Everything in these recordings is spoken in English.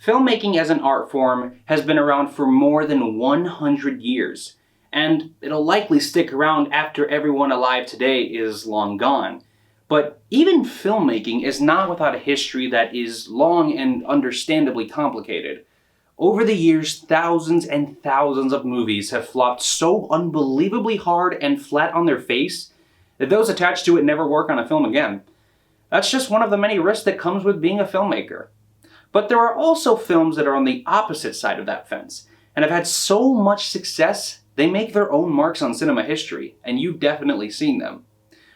Filmmaking as an art form has been around for more than 100 years, and it'll likely stick around after everyone alive today is long gone. But even filmmaking is not without a history that is long and understandably complicated. Over the years, thousands and thousands of movies have flopped so unbelievably hard and flat on their face that those attached to it never work on a film again. That's just one of the many risks that comes with being a filmmaker. But there are also films that are on the opposite side of that fence, and have had so much success, they make their own marks on cinema history, and you've definitely seen them.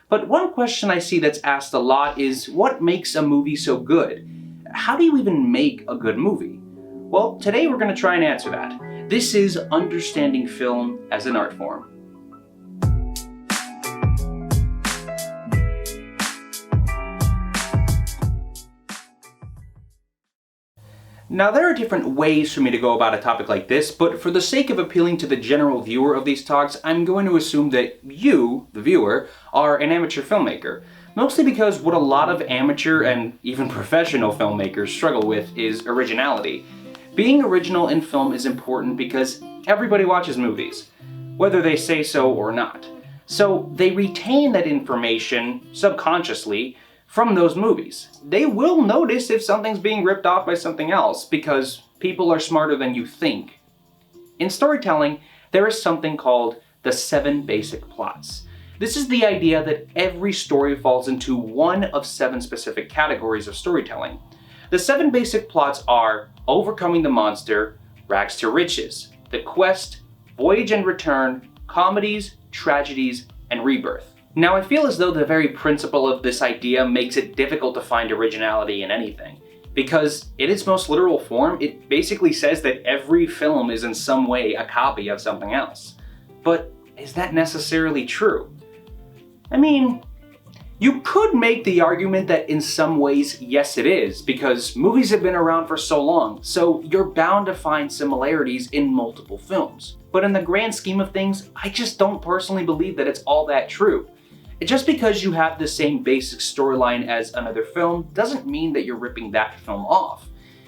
But one question I see that's asked a lot is, what makes a movie so good? How do you even make a good movie? Well, today we're going to try and answer that. This is Understanding Film as an Art Form. Now, there are different ways for me to go about a topic like this, but for the sake of appealing to the general viewer of these talks, I'm going to assume that you, the viewer, are an amateur filmmaker. Mostly because what a lot of amateur and even professional filmmakers struggle with is originality. Being original in film is important because everybody watches movies, whether they say so or not. So they retain that information subconsciously from those movies. They will notice if something's being ripped off by something else, because people are smarter than you think. In storytelling, there is something called the 7 basic plots. This is the idea that every story falls into one of 7 specific categories of storytelling. The 7 basic plots are overcoming the monster, rags to riches, the quest, voyage and return, comedies, tragedies, and rebirth. Now, I feel as though the very principle of this idea makes it difficult to find originality in anything, because in its most literal form, it basically says that every film is in some way a copy of something else. But is that necessarily true? I mean, you could make the argument that in some ways, yes it is, because movies have been around for so long, so you're bound to find similarities in multiple films. But in the grand scheme of things, I just don't personally believe that it's all that true. Just because you have the same basic storyline as another film doesn't mean that you're ripping that film off.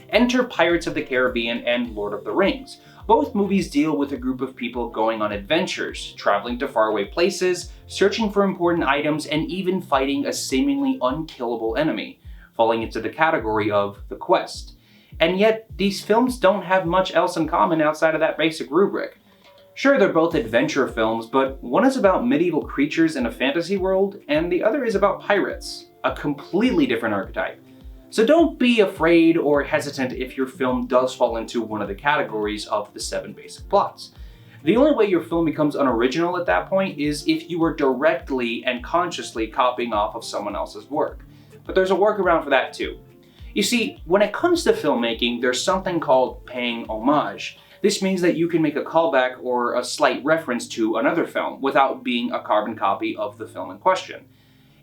Enter Pirates of the Caribbean and Lord of the Rings. Both movies deal with a group of people going on adventures, traveling to faraway places, searching for important items, and even fighting a seemingly unkillable enemy, falling into the category of the quest. And yet, these films don't have much else in common outside of that basic rubric. Sure, they're both adventure films, but one is about medieval creatures in a fantasy world, and the other is about pirates, a completely different archetype. So don't be afraid or hesitant if your film does fall into one of the categories of the 7 basic plots. The only way your film becomes unoriginal at that point is if you are directly and consciously copying off of someone else's work. But there's a workaround for that too. You see, when it comes to filmmaking, there's something called paying homage. This means that you can make a callback or a slight reference to another film without being a carbon copy of the film in question.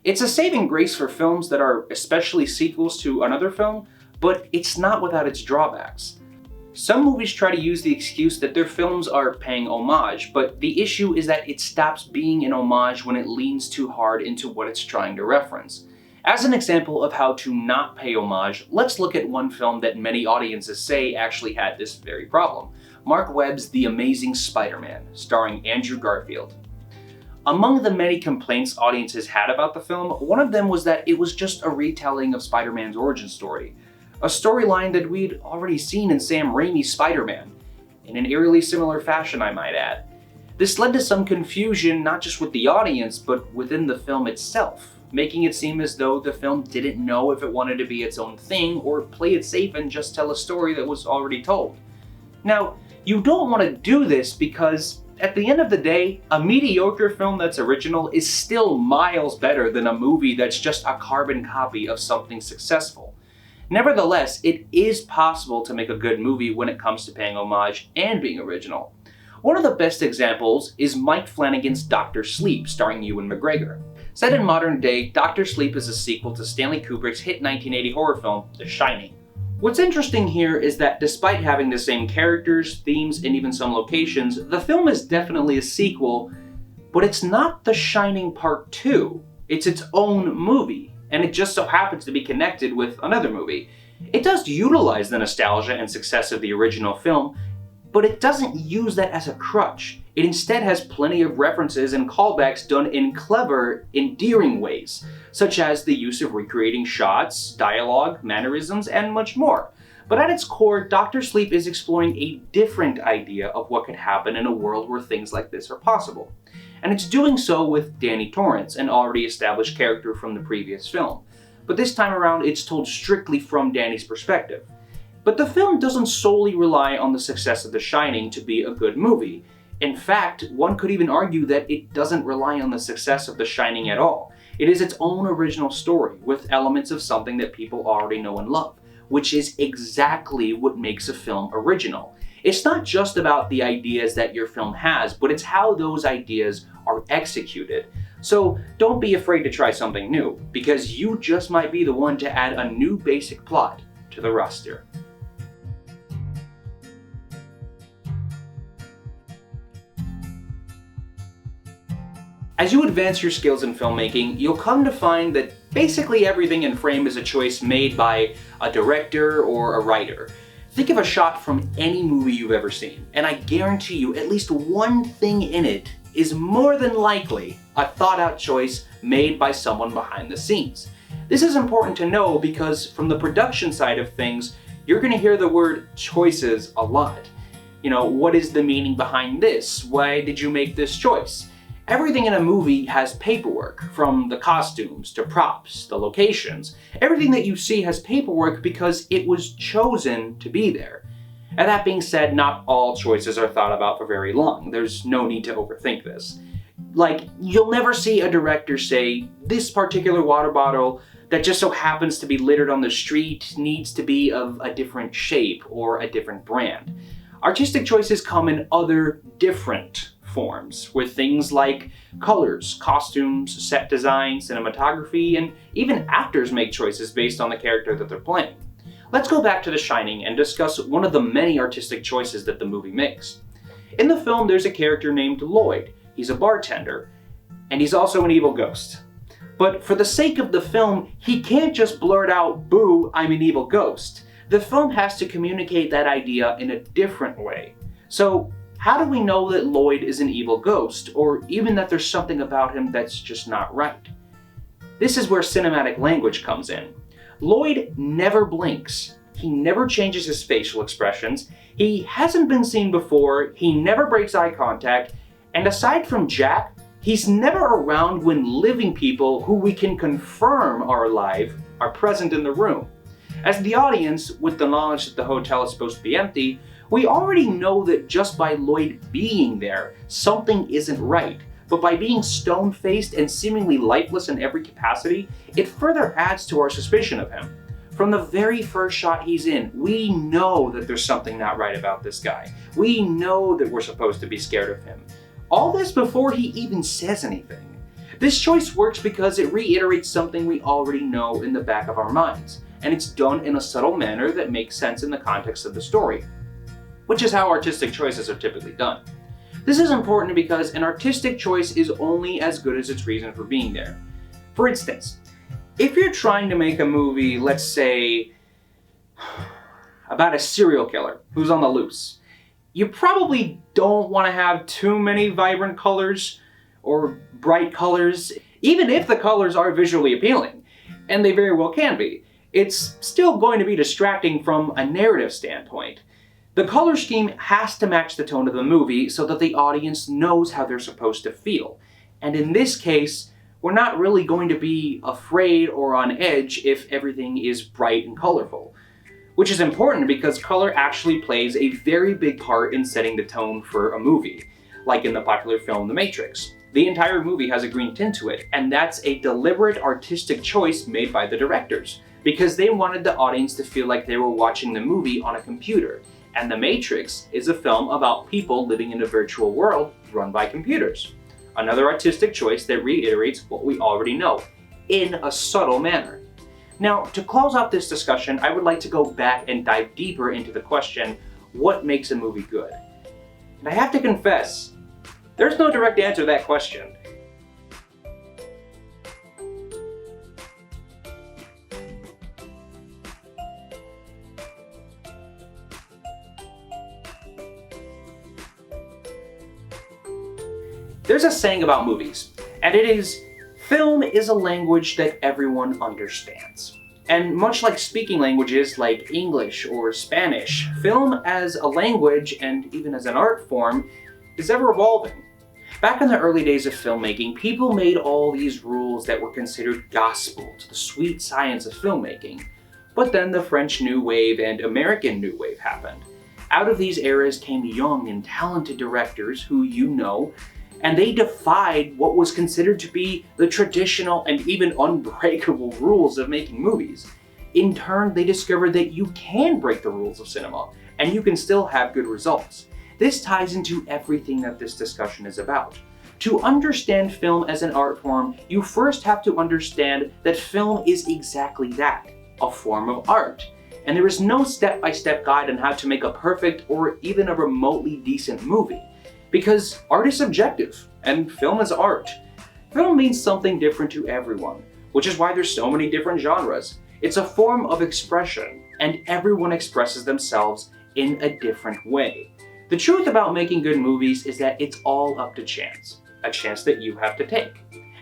It's a saving grace for films that are especially sequels to another film, but it's not without its drawbacks. Some movies try to use the excuse that their films are paying homage, but the issue is that it stops being an homage when it leans too hard into what it's trying to reference. As an example of how to not pay homage, let's look at one film that many audiences say actually had this very problem. Mark Webb's The Amazing Spider-Man, starring Andrew Garfield. Among the many complaints audiences had about the film, one of them was that it was just a retelling of Spider-Man's origin story. A storyline that we'd already seen in Sam Raimi's Spider-Man, in an eerily similar fashion, I might add. This led to some confusion not just with the audience, but within the film itself, making it seem as though the film didn't know if it wanted to be its own thing or play it safe and just tell a story that was already told. Now, you don't want to do this because, at the end of the day, a mediocre film that's original is still miles better than a movie that's just a carbon copy of something successful. Nevertheless, it is possible to make a good movie when it comes to paying homage and being original. One of the best examples is Mike Flanagan's Dr. Sleep, starring Ewan McGregor. Set in modern day, Dr. Sleep is a sequel to Stanley Kubrick's hit 1980 horror film, The Shining. What's interesting here is that despite having the same characters, themes, and even some locations, the film is definitely a sequel, but it's not The Shining Part 2. It's its own movie, and it just so happens to be connected with another movie. It does utilize the nostalgia and success of the original film, but it doesn't use that as a crutch. It instead has plenty of references and callbacks done in clever, endearing ways, such as the use of recreating shots, dialogue, mannerisms, and much more. But at its core, Dr. Sleep is exploring a different idea of what could happen in a world where things like this are possible. And it's doing so with Danny Torrance, an already established character from the previous film. But this time around, it's told strictly from Danny's perspective. But the film doesn't solely rely on the success of The Shining to be a good movie. In fact, one could even argue that it doesn't rely on the success of The Shining at all. It is its own original story, with elements of something that people already know and love, which is exactly what makes a film original. It's not just about the ideas that your film has, but it's how those ideas are executed. So don't be afraid to try something new, because you just might be the one to add a new basic plot to the roster. As you advance your skills in filmmaking, you'll come to find that basically everything in frame is a choice made by a director or a writer. Think of a shot from any movie you've ever seen, and I guarantee you at least one thing in it is more than likely a thought-out choice made by someone behind the scenes. This is important to know because from the production side of things, you're going to hear the word choices a lot. What is the meaning behind this? Why did you make this choice? Everything in a movie has paperwork, from the costumes to props, the locations. Everything that you see has paperwork because it was chosen to be there. And that being said, not all choices are thought about for very long. There's no need to overthink this. Like, you'll never see a director say, this particular water bottle that just so happens to be littered on the street needs to be of a different shape or a different brand. Artistic choices come in other different forms, with things like colors, costumes, set design, cinematography, and even actors make choices based on the character that they're playing. Let's go back to The Shining and discuss one of the many artistic choices that the movie makes. In the film, there's a character named Lloyd. He's a bartender, and he's also an evil ghost. But for the sake of the film, he can't just blurt out, "Boo, I'm an evil ghost." The film has to communicate that idea in a different way. So, how do we know that Lloyd is an evil ghost, or even that there's something about him that's just not right? This is where cinematic language comes in. Lloyd never blinks. He never changes his facial expressions. He hasn't been seen before. He never breaks eye contact. And aside from Jack, he's never around when living people who we can confirm are alive are present in the room. As the audience, with the knowledge that the hotel is supposed to be empty, we already know that just by Lloyd being there, something isn't right. But by being stone-faced and seemingly lifeless in every capacity, it further adds to our suspicion of him. From the very first shot he's in, we know that there's something not right about this guy. We know that we're supposed to be scared of him. All this before he even says anything. This choice works because it reiterates something we already know in the back of our minds, and it's done in a subtle manner that makes sense in the context of the story, which is how artistic choices are typically done. This is important because an artistic choice is only as good as its reason for being there. For instance, if you're trying to make a movie, let's say, about a serial killer who's on the loose, you probably don't want to have too many vibrant colors or bright colors, even if the colors are visually appealing, and they very well can be. It's still going to be distracting from a narrative standpoint. The color scheme has to match the tone of the movie so that the audience knows how they're supposed to feel. And in this case, we're not really going to be afraid or on edge if everything is bright and colorful. Which is important because color actually plays a very big part in setting the tone for a movie, like in the popular film The Matrix. The entire movie has a green tint to it, and that's a deliberate artistic choice made by the directors, because they wanted the audience to feel like they were watching the movie on a computer. And The Matrix is a film about people living in a virtual world run by computers. Another artistic choice that reiterates what we already know, in a subtle manner. Now, to close out this discussion, I would like to go back and dive deeper into the question, what makes a movie good? And I have to confess, there's no direct answer to that question. There's a saying about movies, and it is, film is a language that everyone understands. And much like speaking languages like English or Spanish, film as a language, and even as an art form, is ever evolving. Back in the early days of filmmaking, people made all these rules that were considered gospel to the sweet science of filmmaking. But then the French New Wave and American New Wave happened. Out of these eras came young and talented directors who you know, and they defied what was considered to be the traditional and even unbreakable rules of making movies. In turn, they discovered that you can break the rules of cinema, and you can still have good results. This ties into everything that this discussion is about. To understand film as an art form, you first have to understand that film is exactly that, a form of art. And there is no step-by-step guide on how to make a perfect or even a remotely decent movie. Because art is subjective, and film is art. Film means something different to everyone, which is why there's so many different genres. It's a form of expression, and everyone expresses themselves in a different way. The truth about making good movies is that it's all up to chance, a chance that you have to take.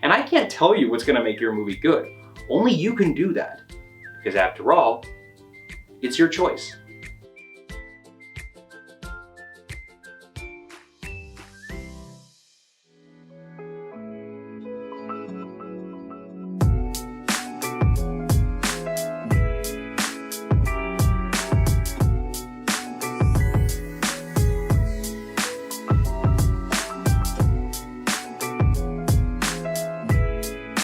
And I can't tell you what's gonna make your movie good. Only you can do that. Because after all, it's your choice.